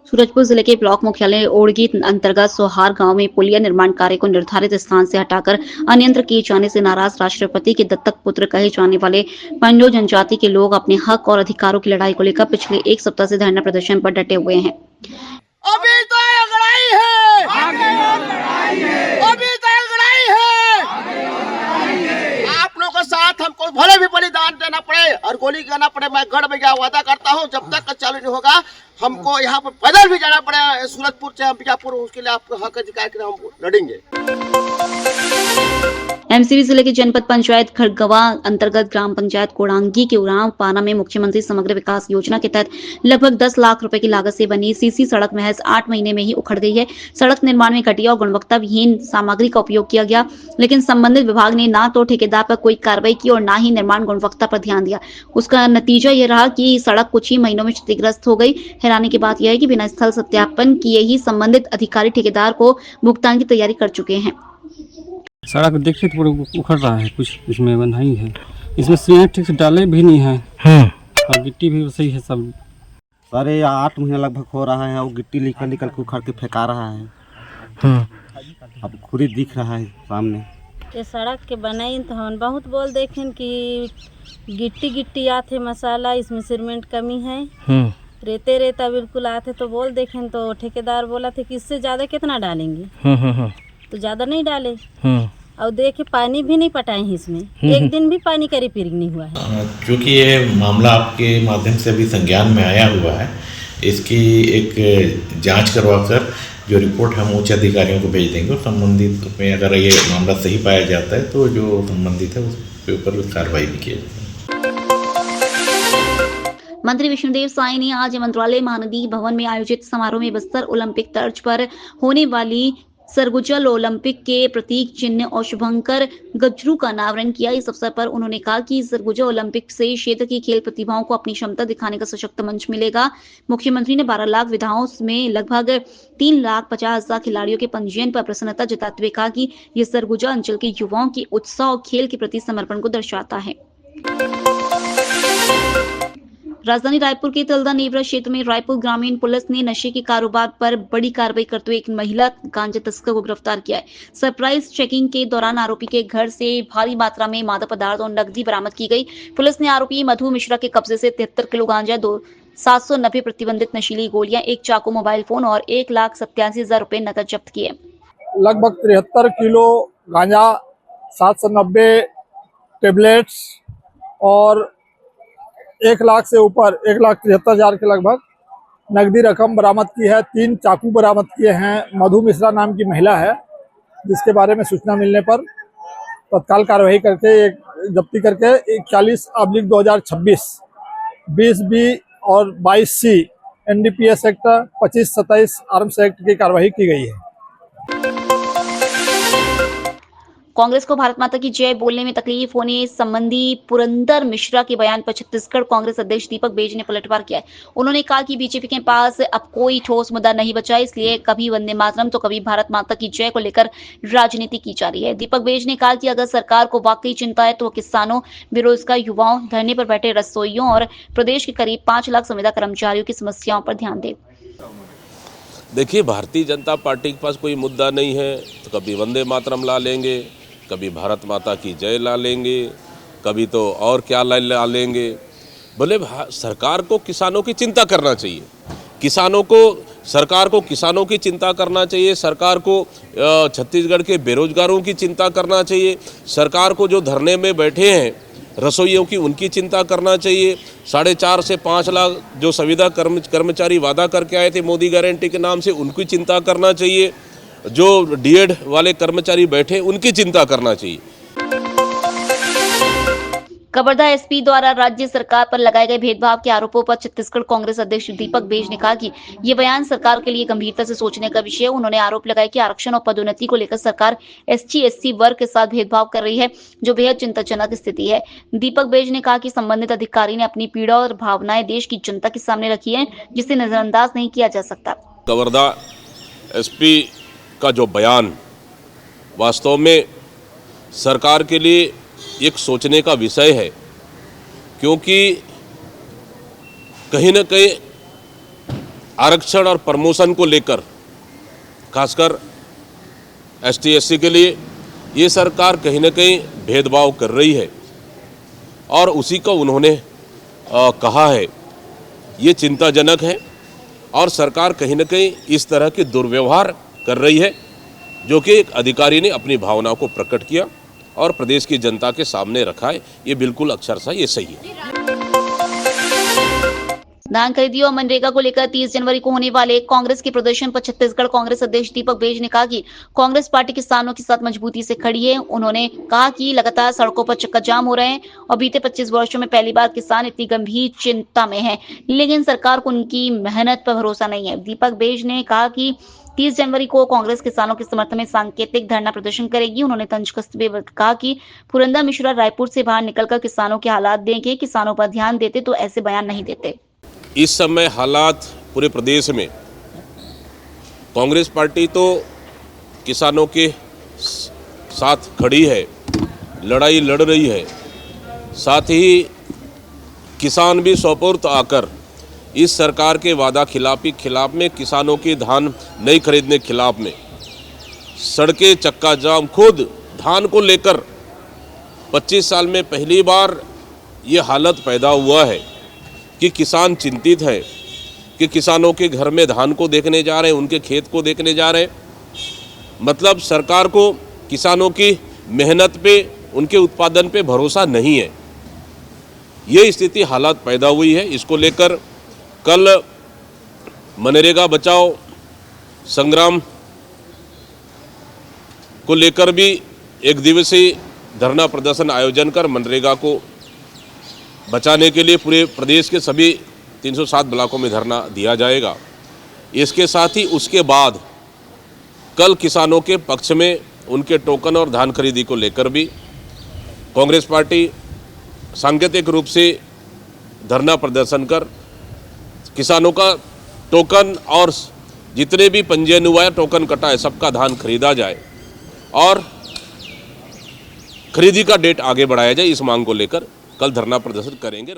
सूरजपुर जिले के ब्लॉक मुख्यालय ओड़गी अंतर्गत सोहार गांव में पुलिया निर्माण कार्य को निर्धारित स्थान से हटाकर अन्यत्र किए जाने से नाराज राष्ट्रपति के दत्तक पुत्र कहे जाने वाले पंडो जनजाति के लोग अपने हक और अधिकारों की लड़ाई को लेकर पिछले एक सप्ताह से धरना प्रदर्शन पर डटे हुए हैं। अभी तो लड़ाई है, आगे और लड़ाई है, अभी तो लड़ाई है। आप लोगों के साथ हमको भले भी बलिदान देना पड़े और गोली खाना पड़े, मैं गढ़ में वादा करता हूँ जब तक चालू नहीं होगा हमको यहाँ पर पैदल भी जाना पड़े सूरजपुर से बीजापुर, उसके लिए आपको हक अधिकार के लिए हम लड़ेंगे। एमसीबी जिले के जनपद पंचायत खड़गवा अंतर्गत ग्राम पंचायत कोड़ांगी के उरांव पाना में मुख्यमंत्री समग्र विकास योजना के तहत लगभग 10 लाख रुपए की लागत से बनी सीसी सड़क महज 8 महीने में ही उखड़ गई है। सड़क निर्माण में घटिया और गुणवत्ता विहीन सामग्री का उपयोग किया गया, लेकिन संबंधित विभाग ने ना तो ठेकेदार पर कोई कार्रवाई की और ना ही निर्माण गुणवत्ता पर ध्यान दिया। उसका नतीजा यह रहा कि सड़क कुछ ही महीनों में क्षतिग्रस्त हो गई। हैरानी की बात यह है कि बिना स्थल सत्यापन किए ही संबंधित अधिकारी ठेकेदार को भुगतान की तैयारी कर चुके हैं। सड़क देखिए पूरा उखड़ रहा है, कुछ इसमें बंधाई है, इसमें सीमेंट ठीक से डाले भी नहीं है और गिट्टी भी सही है सब। सारे 8 महीना लगभग हो रहा है और गिट्टी निकल निकल के उखाड़ के फेंका रहा है। अब खुरी दिख रहा है सामने। ये सड़क के बनाई तो हम बहुत बोल देखें कि गिट्टी गिट्टी आते मसाला, इसमें सीमेंट कमी है, रेते रेता बिल्कुल आते तो बोल देखें तो ठेकेदार बोला था कि इससे ज़्यादा कितना डालेंगे, तो ज़्यादा नहीं डाले और देखे पानी भी नहीं पटाए हैं इसमें, एक दिन भी पानी का रिपेयरिंग नहीं हुआ है। क्योंकि ये मामला आपके माध्यम से अभी संज्ञान में आया हुआ है, इसकी एक जांच करवाकर जो रिपोर्ट हम उच्च अधिकारियों को भेज देंगे और संबंधित में अगर ये मामला सही पाया जाता है तो जो संबंधित है उसके ऊपर कार्रवाई भी की जाएगी। मंत्री विष्णुदेव साय ने आज मंत्रालय महानदी भवन में आयोजित समारोह में बस्तर ओलंपिक तर्ज पर होने वाली सरगुजा ओलंपिक के प्रतीक चिन्ह और शुभंकर गजरू का अनावरण किया। इस अवसर पर उन्होंने कहा कि सरगुजा ओलंपिक से क्षेत्र की खेल प्रतिभाओं को अपनी क्षमता दिखाने का सशक्त मंच मिलेगा। मुख्यमंत्री ने 12 लाख विधाओं में लगभग 3,50,000 खिलाड़ियों के पंजीयन पर प्रसन्नता जताते हुए कहा कि यह सरगुजा अंचल के युवाओं की उत्साह और खेल के प्रति समर्पण को दर्शाता है। राजधानी रायपुर के तलदा नेवरा क्षेत्र में रायपुर ग्रामीण पुलिस ने नशे के कारोबार पर बड़ी कार्रवाई करते हुए एक महिला गांजा तस्कर को गिरफ्तार किया है। सरप्राइज चेकिंग के दौरान आरोपी के घर से भारी मात्रा में मादक पदार्थ और नकदी बरामद की गई। पुलिस ने आरोपी मधु मिश्रा के कब्जे से 73 किलो गांजा, 790 प्रतिबंधित नशीली गोलियां, एक चाकू, मोबाइल फोन और 1,87,000 रुपए नकद जब्त किए। लगभग 73 किलो गांजा, 790 टेबलेट्स और 1 लाख से ऊपर 1,73,000 के लगभग नकदी रकम बरामद की है। 3 चाकू बरामद किए हैं। मधु मिश्रा नाम की महिला है जिसके बारे में सूचना मिलने पर तत्काल कार्रवाई करके जब्ती करके 41/2026 20B और 22C NDPS act 25-27 arms act की कार्रवाई की गई है। कांग्रेस को भारत माता की जय बोलने में तकलीफ होने संबंधी पुरंदर मिश्रा के बयान पर छत्तीसगढ़ कांग्रेस अध्यक्ष दीपक बेज ने पलटवार किया है। उन्होंने कहा कि बीजेपी के पास अब कोई ठोस मुद्दा नहीं बचा, इसलिए कभी वंदे मातरम तो कभी भारत माता की जय को लेकर राजनीति की जा रही है। दीपक बेज ने कहा कि अगर सरकार को वाकई चिंता है तो वो किसानों, बेरोजगार युवाओं, धरने पर बैठे रसोइयों और प्रदेश के करीब 5 लाख संविदा कर्मचारियों की समस्याओं पर ध्यान दे। देखिए, भारतीय जनता पार्टी के पास कोई मुद्दा नहीं है तो कभी वंदे मातरम ला लेंगे, कभी भारत माता की जय ला लेंगे, कभी तो और क्या ला लेंगे। बोले सरकार को किसानों की चिंता करना चाहिए, सरकार को किसानों की चिंता करना चाहिए, सरकार को छत्तीसगढ़ के बेरोजगारों की चिंता करना चाहिए, सरकार को जो धरने में बैठे हैं रसोइयों की उनकी चिंता करना चाहिए। 4.5 से 5 लाख जो संविदा कर्मचारी वादा करके आए थे मोदी गारंटी के नाम से, उनकी चिंता करना चाहिए। जो डीएड वाले कर्मचारी बैठे उनकी चिंता करना चाहिए। कवर्धा एसपी द्वारा राज्य सरकार पर लगाए गए भेदभाव के आरोपों पर छत्तीसगढ़ कांग्रेस अध्यक्ष दीपक बेज ने कहा कि ये बयान सरकार के लिए गंभीरता से सोचने का विषय है। उन्होंने आरोप लगाया कि आरक्षण और पदोन्नति को लेकर सरकार SC/SC वर्ग के साथ भेदभाव कर रही है, जो बेहद चिंताजनक स्थिति है। दीपक बेज ने कहा कि संबंधित अधिकारी ने अपनी पीड़ा और भावनाएं देश की जनता के सामने रखी है, जिसे नजरअंदाज नहीं किया जा सकता। कवर्धा एसपी का जो बयान वास्तव में सरकार के लिए एक सोचने का विषय है, क्योंकि कहीं न कहीं आरक्षण और प्रमोशन को लेकर, खासकर ST/SC के लिए ये सरकार कहीं ना कहीं भेदभाव कर रही है और उसी को उन्होंने कहा है। ये चिंताजनक है और सरकार कहीं ना कहीं इस तरह के दुर्व्यवहार कर रही है, जो कि एक अधिकारी ने अपनी भावनाओं को प्रकट किया और प्रदेश की जनता के सामने रखा है। ये बिल्कुल अक्षरशः ये सही है। धान खरीदी और मनरेगा को लेकर 30 जनवरी को होने वाले कांग्रेस के प्रदर्शन पर छत्तीसगढ़ कांग्रेस अध्यक्ष दीपक बैज ने कहा कि कांग्रेस पार्टी किसानों के साथ मजबूती से खड़ी है। उन्होंने कहा कि लगातार सड़कों पर चक्का जाम हो रहे हैं और बीते 25 वर्षों में पहली बार किसान इतनी गंभीर चिंता में है, लेकिन सरकार को उनकी मेहनत पर भरोसा नहीं है। दीपक बैज ने कहा कि 30 जनवरी को कांग्रेस किसानों के समर्थन में सांकेतिक धरना प्रदर्शन करेगी। उन्होंने तंज कसते हुए कहा कि पुरंदर मिश्रा रायपुर से बाहर निकलकर किसानों के हालात देखें, किसानों पर ध्यान देते तो ऐसे बयान नहीं देते। इस समय हालात पूरे प्रदेश में, कांग्रेस पार्टी तो किसानों के साथ खड़ी है, लड़ाई लड़ रही है, साथ ही किसान भी सौपुर्द आकर इस सरकार के वादा खिलाफ में, किसानों की धान नहीं खरीदने खिलाफ में सड़कें चक्का जाम, खुद धान को लेकर 25 साल में पहली बार ये हालत पैदा हुआ है कि किसान चिंतित है कि किसानों के घर में धान को देखने जा रहे हैं, उनके खेत को देखने जा रहे हैं। मतलब सरकार को किसानों की मेहनत पे, उनके उत्पादन पे भरोसा नहीं है। ये स्थिति हालात पैदा हुई है। इसको लेकर कल मनरेगा बचाओ संग्राम को लेकर भी एक दिवसीय धरना प्रदर्शन आयोजन कर मनरेगा को बचाने के लिए पूरे प्रदेश के सभी 307 ब्लॉकों में धरना दिया जाएगा। इसके साथ ही उसके बाद कल किसानों के पक्ष में उनके टोकन और धान खरीदी को लेकर भी कांग्रेस पार्टी सांकेतिक रूप से धरना प्रदर्शन कर किसानों का टोकन और जितने भी पंजीयन हुआ है, टोकन कटा है, सबका धान खरीदा जाए और खरीदी का डेट आगे बढ़ाया जाए। इस मांग को लेकर कल धरना प्रदर्शन करेंगे।